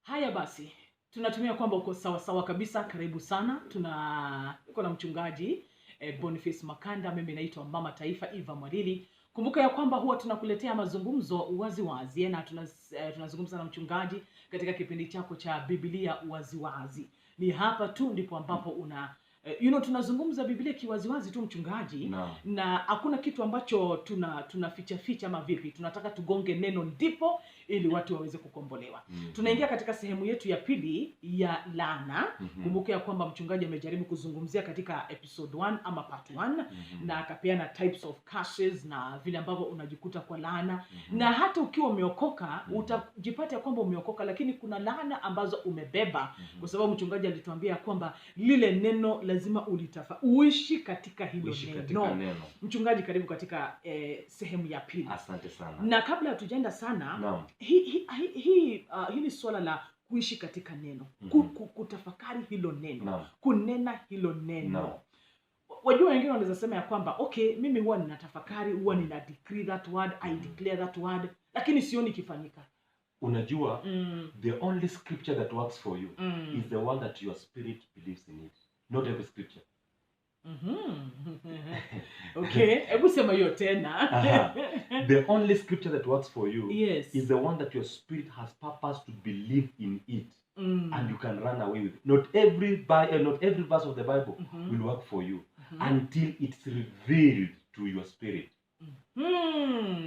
Haya basi, tunatumia kwamba uko sawa sawa kabisa. Karibu sana. Uko na mchungaji Boniface Makanda. Mimi naitwa Mama Taifa Eva Mwadili. Kumbuka ya kwamba huwa tunakuletea mazungumzo wazi wazi na tunazungumza na mchungaji katika kipindi chako cha Biblia wazi wazi. Ni hapa tu ndipo ambapo tunazungumza Biblia kiwaziwazi tu mchungaji, na hakuna kitu ambacho tunaficha ficha ama vipi. Tunataka tugonge neno ndipo ili watu waweze kukombolewa. Tunaingia katika sehemu yetu ya pili ya laana. Kumbuka ya kwamba mchungaji amejaribu kuzungumzia katika episode 1 ama part 1 na akapeana types of curses na vile ambavyo unajikuta kwa laana. Na hata ukiwa umeokoka utajipata kwamba umeokoka, lakini kuna laana ambazo umebeba kwa sababu mchungaji alituambia kwamba lile neno lazima uishi katika hilo neno. Mchungaji, karibu katika sehemu ya pili. Asante sana. Na kabla hatujaenda sana, hili swala la kuishi katika neno, kutafakari hilo neno, kunena hilo neno. Wajua wengine wanaweza sema ya kwamba okay, mimi huwa ninatafakari, huwa nina decree that word, I declare that word, lakini sioni kifanyika. Unajua, the only scripture that works for you is the one that your spirit believes in it. Not every scripture. Okay, hebu sema hiyo tena. The only scripture that works for you Yes. is the one that your spirit has purpose to believe in it, and you can run away with it. Not every verse of the Bible will work for you until it's revealed to your spirit.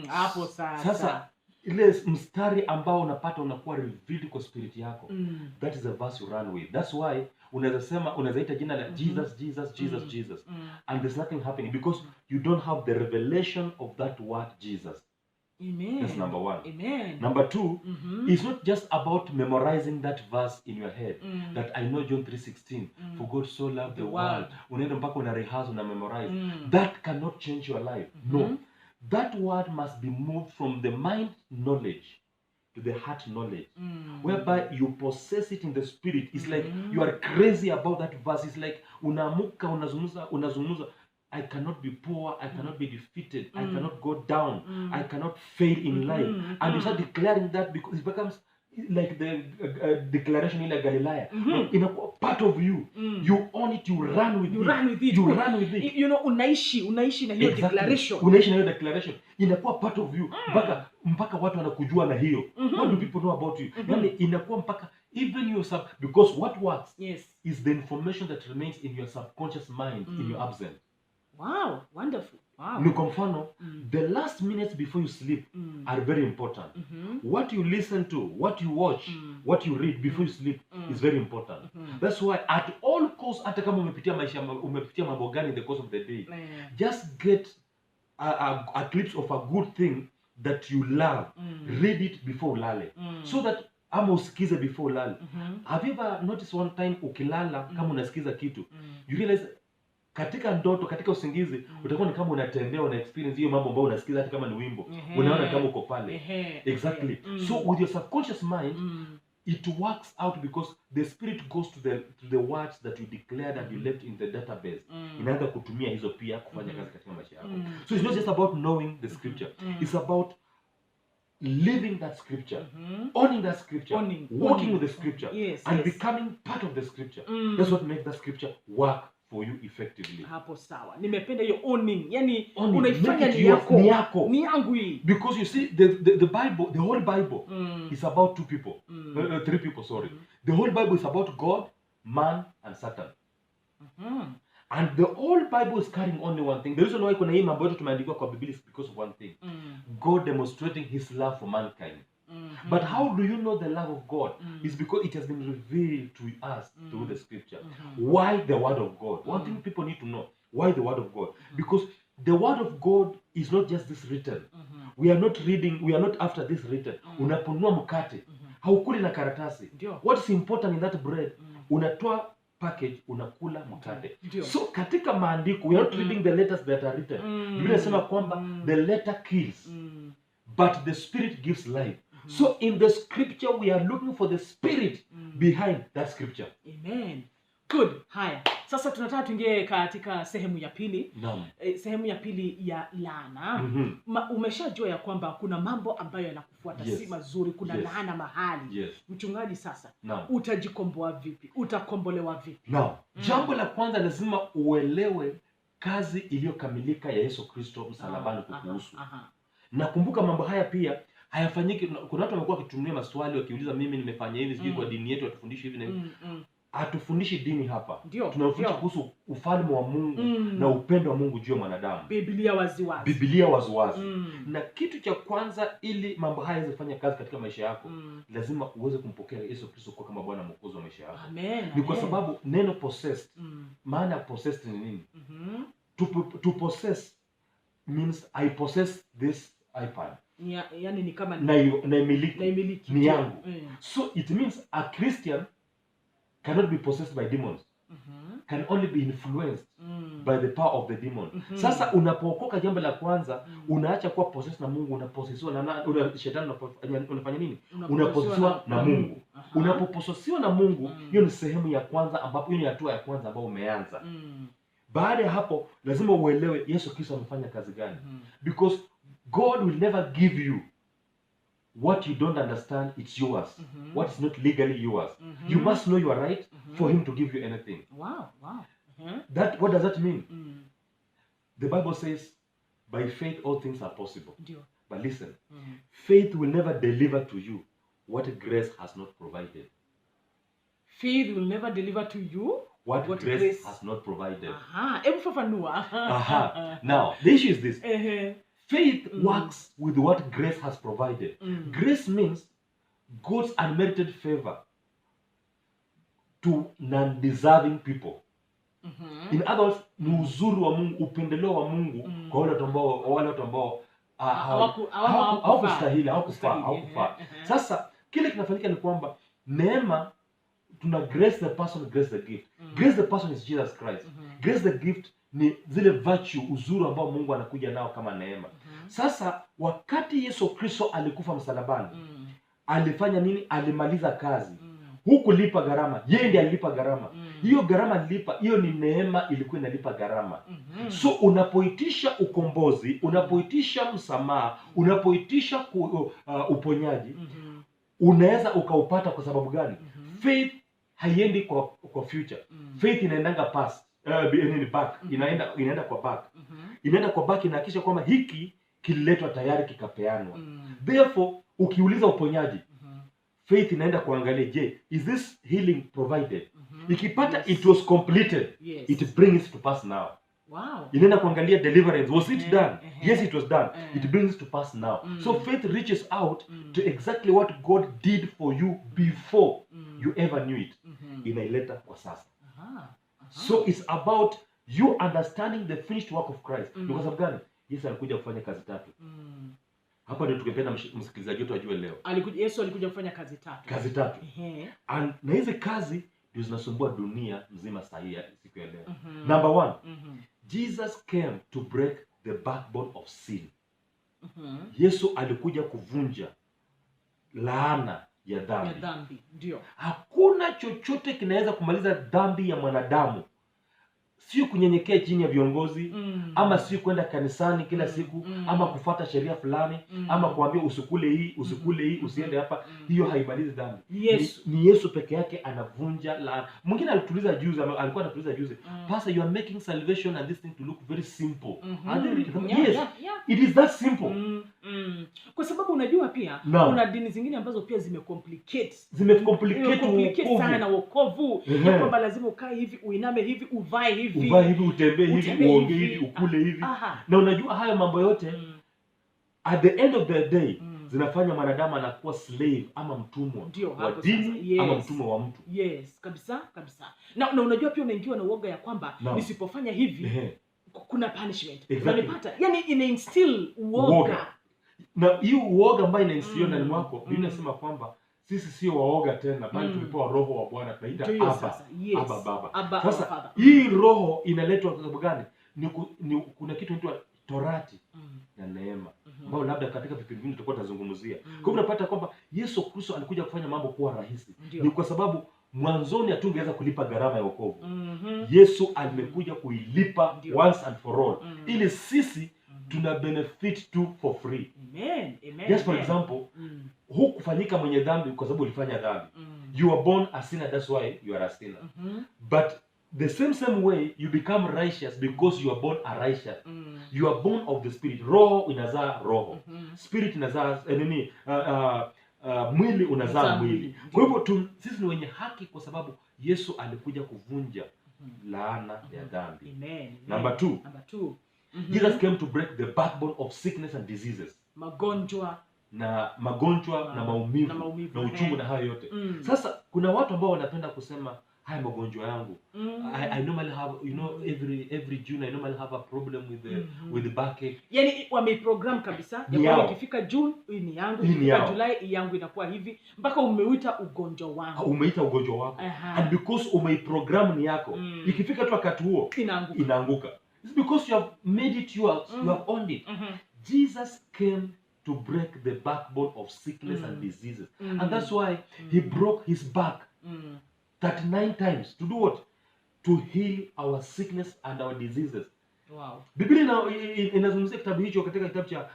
Hapo Sasa ile mstari ambao unapata unakuwa revealed kwa spirit yako, that is the verse you run with. That's why unaweza ita jina la Jesus, and there's nothing happening because you don't have the revelation of that word Jesus. Amen. That's number one. Amen. Number two, it's not just about memorizing that verse in your head, that I know John 3:16, for God so loved the world. Unaenda mpaka una rehearse na memorize. That cannot change your life. No. That word must be moved from the mind knowledge to the heart knowledge, whereby you possess it in the spirit. It's like you are crazy about that verse. It's like unamuka unazungumza, I cannot be poor, I cannot be defeated, I cannot go down, I cannot fail in life. And you start declaring that because it becomes like the declaration in Galilea. In a part of you, you own it, you run with it. You run with it. You know, unaishi na hiyo declaration. Unaishi na hiyo declaration. Inakuwa part of you. Mpaka watu wanakujua na hiyo. What do people know about you? Yani inakuwa mpaka even yourself, because what works is the information that remains in your subconscious mind in your absence. Wow, wonderful. Wow. Ni kwa mfano, the last minutes before you sleep are very important. What you listen to, what you watch, what you read before you sleep is very important. That's why at all costs, hata kama umepitia mambo gani in the course of the day, just get a glimpse of a good thing that you love. Read it before ulale. So that ama usikize before ulale. Have you ever noticed one time ukilala kama unasikiza kitu, you realize katika ndoto, katika usingizi, utakuwa ni kama unatembea, una experience hiyo mambo ambayo unasikiza hata kama ni wimbo. Unaona kama uko pale. Exactly. So with your subconscious mind, it works out because the spirit goes to the words that you declared and you left in the database. Inaanza kutumia hizo pia kufanya kazi katika maisha yako. So it's not just about knowing the scripture. It's about living that scripture, owning that scripture, walking with the scripture, and becoming part of the scripture. That's what makes that scripture work for you effectively. Hapo sawa. Nimependa hiyo owning. Yani unaifanya ni yako. Ni yangu hii. Because you see the Bible, the whole Bible is about three people, sorry. The whole Bible is about God, man, and Satan. And the whole Bible is carrying only one thing. The reason why kuna hii mambo yote tumeandikwa kwa Biblia is because of one thing. God demonstrating his love for mankind. But how do you know the love of God? It's because it has been revealed to us through the scripture. Why the word of God? One thing people need to know. Why the word of God? Because the word of God is not just this written. We are not after this written. Unaponunua mkate, haukuli na karatasi. What is important in that bread? Unatoa package, unakula mkate. So katika maandiko, we are not reading the letters that are written. Biblia inasema kwamba the letter kills, but the spirit gives life. So in the scripture, we are looking for the spirit behind that scripture. Amen. Good. Haya. Sasa tunataka tuingie katika sehemu ya pili. Naam. Sehemu ya pili ya laana. Mhm. Umeshajua ya kwamba kuna mambo ambayo yanakufuata Yes. si mazuri, kuna Yes. laana mahali. Yes. Mchungaji, sasa Naam. utajikomboa vipi? Utakombolewa vipi? Naam. Jambo la kwanza lazima uelewe kazi iliyokamilika ya Yesu Kristo msalabani kukuhusu. Nakumbuka mambo haya pia hayafanyiki. Kuna watu wamekuwa wakitumia maswali wakiuliza, mimi nimefanya hivi, sijui kwa dini yetu hatufundishi hivi na hivi. Hatufundishi dini hapa. Tunafundisha kuhusu ufalme wa Mungu na upendo wa Mungu juu ya mwanadamu. Biblia waziwazi. Biblia waziwazi. Na kitu cha kwanza ili mambo haya yaweze kufanya kazi katika maisha yako, lazima uweze kumpokea Yesu Kristo kwa kama Bwana Mwokozi wa maisha yako. Amen. Ni kwa sababu neno possessed, maana ya possessed ni nini? To possess means I possess this iPad. Yani ni kama naimiliki ni yangu. So it means a Christian cannot be possessed by demons. Can only be influenced by the power of the demon. Sasa unapookoka, jambo la kwanza unaacha kuwa possessed na Mungu, unaposesiwa na shetani. Unafanya nini? Unaposesiwa na Mungu. Unapoposesiwa na Mungu, hiyo ni sehemu ya kwanza, ambapo hiyo ni hatua ya kwanza ambayo umeanza. Baada ya hapo lazima uelewe Yesu Kristo amefanya kazi gani. Because God will never give you what you don't understand. It's yours. What is not legally yours. You must know your right for him to give you anything. Wow. What does that mean? The Bible says, by faith all things are possible. But listen, faith will never deliver to you what grace has not provided. Faith will never deliver to you what grace has not provided. Aha. Now, the issue is this. Faith works with what grace has provided. Grace means God's unmerited favor to non-deserving people. In other words, ni uzuri wa Mungu, upendeleo wa Mungu kwa wale watu ambao hawakufaa. Sasa kile kinafanyika ni kwamba neema, tuna grace the person, grace the gift. Grace the person is Jesus Christ. Grace the gift ni zile virtue, uzuri ambao Mungu anakuja nao kama neema. Sasa wakati Yesu Kristo alikufa msalabani, alifanya nini? Alimaliza kazi. Hukulipa gharama, yeye ndiye alilipa gharama. Hiyo gharama alilipa, hiyo ni neema ilikuwa inalipa gharama. So unapoitisha ukombozi, unapoitisha msamaha, unapoitisha uponyaji, unaweza ukaupata kwa sababu gani? Faith haiendi kwa future. Faith inaendanga past. Back. Inaenda kwa back. Inaenda kwa back, inahakikisha kwamba hiki kililetwa tayari, kikapeanwa. Therefore, ukiuliza uponyaji, faith inaenda kuangalia, je, is this healing provided? Ikipata it was completed, it brings to pass now. Wow. Inaenda kuangalia deliverance, was it done? Yes, it was done. It brings to pass now. So faith reaches out to exactly what God did for you before you ever knew it. Inaileta kwa sasa. So it's about you understanding the finished work of Christ. Kwa sababu gani? Yesu alikuja kufanya kazi tatu. Hapa ndio tukipenda msikilizaji wetu ajue leo. Yesu alikuja kufanya kazi tatu. Kazi tatu. Na hizi kazi ndio zinasumbua dunia mzima sahihi siku ya leo. Number one, Jesus came to break the backbone of sin. Yesu alikuja kuvunja laana ya dhambi. Ndio. Hakuna chochote kinaweza kumaliza dhambi ya mwanadamu. Sio kunyenyekea chini ya viongozi, ama sio kwenda kanisani kila siku, ama kufuata sheria fulani, ama kuambia usikule hii, usiende hapa. Hiyo haibalizi dhambi. Ni Yesu peke yake anavunja laana. Mwingine alikuwa anatuliza juzi, Pastor, you are making salvation and this thing to look very simple. Yes, it is that simple. Kwa sababu unajua pia kuna dini zingine ambazo pia zimecomplicate sana wokovu. Kwamba lazima ukae hivi, uiname hivi, uvae hivi, utembee hivi, uongee hivi, ukule hivi. Na unajua hayo mambo yote at the end of the day zinafanya mwanadamu anakuwa slave ama mtumwa wa dini, ama mtumwa wa mtu. Yes, kabisa. Na unajua pia unaingiwa na uoga ya kwamba nisipofanya hivi kuna punishment. Unanipata? Yani ina instill uoga. Na hiyo uoga ambayo inainstill ndani mwako, Biblia inasema kwamba sisi sio waoga tena, bali tulipewa roho wa Bwana, tunaita Abba Baba. Sasa hii roho inaletwa kwa sababu gani? Kuna kitu inaitwa Torati na neema, ambayo labda katika vipindi vingine tutakuwa tunazungumzia. Kwa hivyo unapata kwamba Yesu Kristo alikuja kufanya mambo kuwa rahisi. Ni kwa sababu mwanzoni hatungeweza kulipa gharama ya wokovu. Mhm. Yesu amekuja kuilipa Ndio. once and for all, Mm. ili sisi tuna benefit tu for free. Amen. Amen. Just for Amen. example, Mm. hukufanyika mwenye dhambi kwa sababu ulifanya dhambi. Mm. You are born a sinner, that's why you are a sinner. Mhm. But the same way you become righteous because you are born a righteous. Mm. You are born of the spirit. Roho inazaa roho. Mhm. Spirit inazaa nini? Mwili unazaa Unazaa mwili. mwili. Kwa hivyo sisi ni wenye haki kwa sababu Yesu alikuja kuvunja laana ya dhambi. Amen. Number 2, Number 2. Mhm. Jesus came to break the backbone of sickness and diseases. Magonjwa. Na magonjwa na maumivu na uchungu na hayo yote. Mm. Sasa kuna watu ambao wanapenda kusema haya magonjwa yangu. Mm. I normally have, every June I normally have a problem with the backache. Yaani wameprogram kabisa. Ni Ya yao. ikifika June hii ni yangu, Hii ni ikifika yao. Julai hii yangu inakuwa hivi mpaka umeuita ugonjwa wangu. Umeita ugonjwa wako. Aha. And because umeiprogram ni yako, Mm. ikifika tu wakati huo Inaanguka. inaanguka. It's because you have made it yours, you have owned it. Mhm. Jesus came to break the backbone of sickness and diseases. Mm. And that's why he broke his back Mm. 39 times. To do what? To heal our sickness and our diseases. Wow. Biblia inazungumzia kitabu hicho katika kitabu cha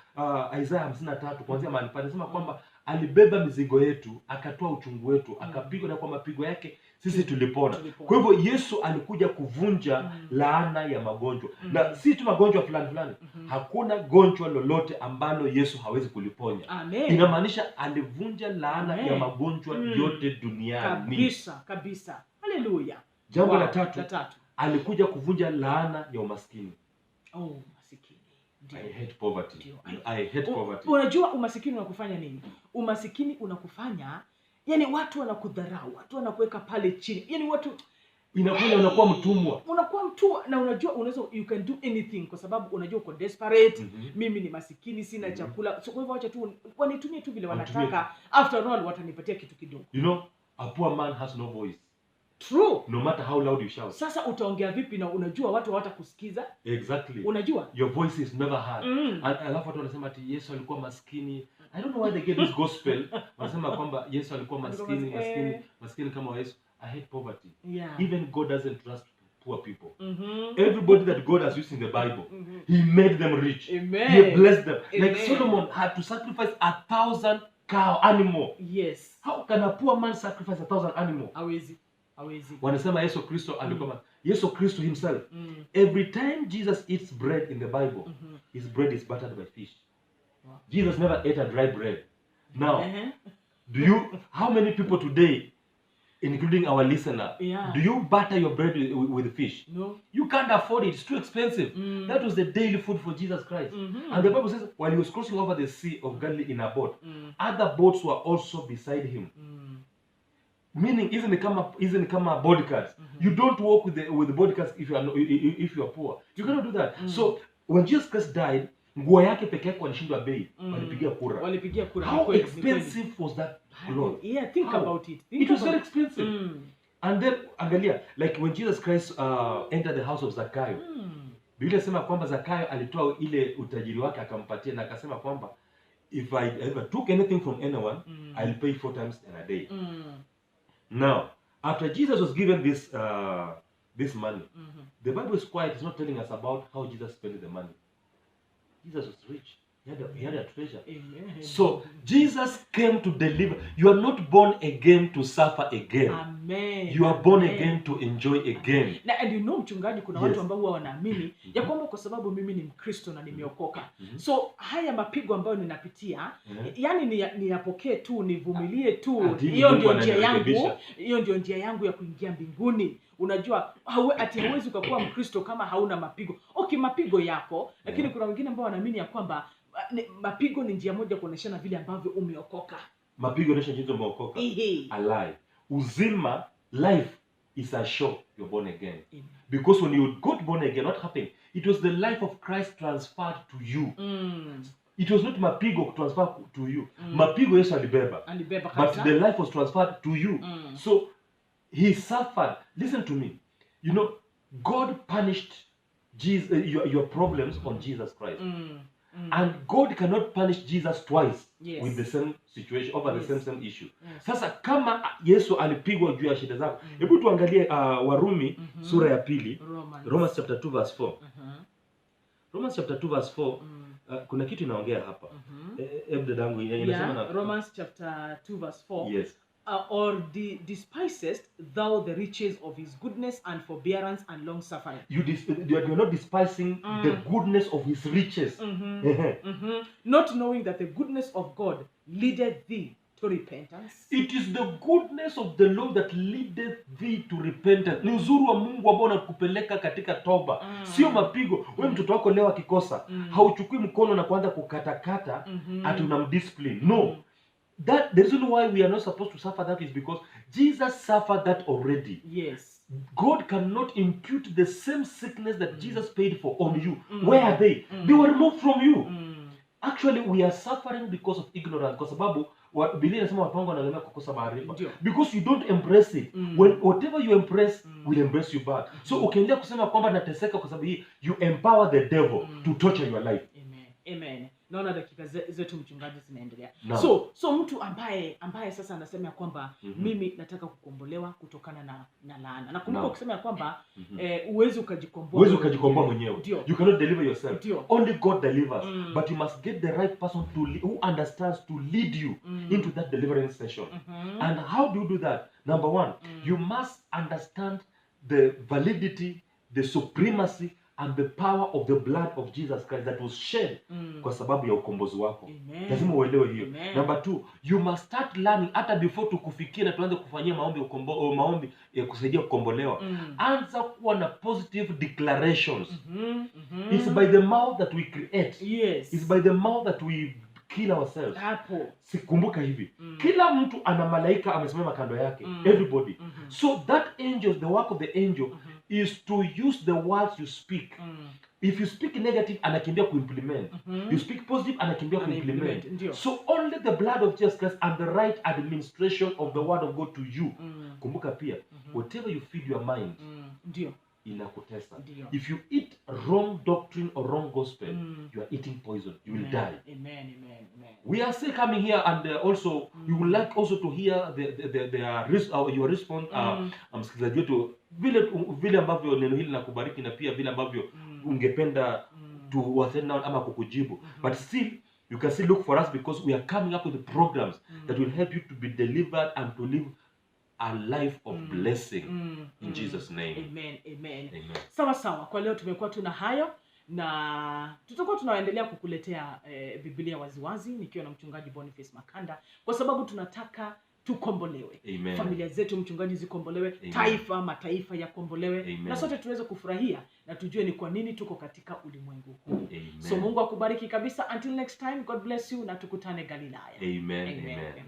Isaiah 53 kuanzia mahali pale, anasema kwamba alibeba mizigo yetu, akatoa uchungu wetu, akapigwa na kwa mapigo yake sisi tulipona. Kwa hivyo Yesu alikuja kuvunja laana ya magonjwa. Na si tu magonjwa fulani. Hakuna gonjwa lolote ambalo Yesu hawezi kuliponya. Amen. Inamaanisha alivunja laana Amen. ya magonjwa yote duniani. Kabisa. Haleluya. Jambo Wow. la tatu, alikuja kuvunja laana ya umaskini. Oh, masikini. Ndio. I hate poverty. Ndio. I hate poverty. Unajua umasikini unakufanya nini? Umasikini unakufanya, yani watu wanakudharau, watu wanakuweka pale chini. Yani watu Inakuwa unakuwa mtumwa. Unakuwa mtumwa na unajua unaweza you can do anything kwa sababu unajua uko desperate. Mimi ni masikini, sina chakula. So kwa hivyo acha tu wanitumie tu vile wanataka. After all watanipatia kitu kidogo. You know, a poor man has no voice. True. No matter how loud you shout. Sasa utaongea vipi na unajua watu hawatakusikiza? Exactly. Unajua? Your voice is never heard. Alafu watu wanasema ati Yesu alikuwa maskini. I don't know why they get this gospel. Wanasema kwamba Yesu alikuwa maskini kama Yesu. I hate poverty. Yeah. Even God doesn't trust poor people. Everybody that God has used in the Bible, he made them rich. Amen. He blessed them. Amen. Like Solomon had to sacrifice 1,000 cow animal. Yes. How can a poor man sacrifice 1,000 animal? Hawezi. Wanasema Yesu Kristo alikuwa Yesu Kristo himself. Every time Jesus eats bread in the Bible, his bread is buttered by fish. Wow. Jesus never ate a dry bread. Now, how many people today, including our listener, do you butter your bread with fish? No. You can't afford it. It's too expensive. That was the daily food for Jesus Christ. And the Bible says, while he was crossing over the Sea of Galilee in a boat, other boats were also beside him. Meaning, isn't kama bodyguards. You don't walk with the bodyguards if you are poor. You cannot do that. So when Jesus Christ died, nguo yake peke yake walishindwa bei, walipigia kura. How expensive was that cloth? Yeah, think about it. It was very expensive. And then angalia, like when Jesus Christ entered the house of Zakayo, Biblia inasema kwamba Zakayo alitoa ile utajiri wake akampatia na akasema kwamba if I ever took anything from anyone, I'll pay 4 times in a day. Now, after Jesus was given this money, the Bible is quiet. It's not telling us about how Jesus spent the money. Jesus was rich. He had a treasure. Amen. So Jesus came to deliver. You are not born again to suffer again. Amen. You are born again to enjoy again. And you know, mchungaji, kuna watu ambao huwa wanaamini ya kwamba kwa sababu mimi ni Mkristo na nimeokoka. So haya mapigo ambayo ninapitia, yani niyapokee tu, nivumilie tu. Hiyo ndio njia yangu. Hiyo ndio njia yangu ya kuingia mbinguni. Unajua, hauwezi ukakuwa Mkristo kama hauna mapigo. Okay, mapigo yako, lakini kuna wengine ambao wanaamini ya kwamba mapigo ni njia moja kuoneshana vile ambavyo umeokoka. Mapigo yanaonyesha jinsi umeokoka. Alive. Uzima, life is a show you're born again. Because when you got born again, what happened? It was the life of Christ transferred to you. It was not mapigo transferred to you. Mapigo Yesu alibeba. But the life was transferred to you. So he suffered. Listen to me. You know, God punished your problems on Jesus Christ. And God cannot punish Jesus twice Yes. with the same situation, over Yes. the same issue. Yes. Sasa kama Yesu alipigwa juu ya shida zako, hebu tuangalie Warumi sura ya pili, Romans chapter 2 verse 4. Romans chapter 2 verse 4, kuna kitu inaongea hapa. Hebu dadangu inasema na Romans chapter 2 verse 4. Yes. Or despisest thou the riches of his goodness and forbearance and long suffering? You're not despising the goodness of his riches. Not knowing that the goodness of God leadeth thee to repentance. It is the goodness of the Lord that leadeth thee to repentance. Ni uzuri wa Mungu ambao unakupeleka katika toba. Sio mapigo. Wewe mtoto wako leo akikosa, hauchukui mkono na kuanza kukatakata ati unamdiscipline. No. The reason why we are not supposed to suffer that is because Jesus suffered that already. Yes. God cannot impute the same sickness that Jesus paid for on you. Where are they? They were removed from you. Actually, we are suffering because of ignorance. Kwa sababu Biblia inasema watu wangu wanalemea kukosa maarifa. Because you don't embrace it. When whatever you embrace will embrace you back. So ukiendelea kusema kwamba nateseka kwa sababu hii, you empower the devil to torture your life. Amen. Naona dakika zetu mchungaji zinaendelea. No. So mtu ambaye sasa anasema kwamba mimi nataka kukombolewa kutokana na laana. Na kumbuka ukisema kwamba uwezi ukajikomboa mwenyewe. You cannot deliver yourself. Only God delivers. But you must get the right person who understands to lead you into that deliverance session. And how do you do that? Number one, you must understand the validity, the supremacy and the power of the blood of Jesus Christ that was shed kwa sababu ya ukombozi wako. Lazima uelewe hiyo. Number two, you must start learning hata before tukufikie na tuanze kufanyia maombi ya kusaidia kukombolewa. Anza kuwa na positive declarations. It's by the mouth that we create. Yes. It's by the mouth that we kill ourselves. Hapo. Sikumbuka hivi. Kila mtu ana malaika amesimama kando yake. Everybody. So that angel, the work of the angel is to use the words you speak. If you speak negative, anakimbia kuimplement. You speak positive, anakimbia kuimplement. So only the blood of Jesus Christ and the right administration of the word of God to you. Kumbuka pia, whatever you feed your mind, inakutesa. If you eat wrong doctrine or wrong gospel, you are eating poison. You will die. Amen. We are still coming here, and also you would like also to hear your response. Msikilizaji wetu vile ambavyo neno hili linakubariki na pia vile ambavyo ungependa tuwasiliane ama kukujibu. But still, you can still look for us because we are coming up with the programs that will help you to be delivered and to live a life of blessing in Jesus name. Amen. Sawa. Kwa leo tumekuwa tuna hayo na tutakuwa tunaendelea kukuletea Biblia waziwazi nikiwa na mchungaji Boniface Makanda kwa sababu tunataka tukombolewe. Amen. Familia zetu mchungaji zikombolewe, mataifa yakombolewe, na sote tuweze kufurahia na tujue ni kwa nini tuko katika ulimwengu huu. So Mungu akubariki kabisa. Until next time, God bless you na tukutane Galilaya. Amen.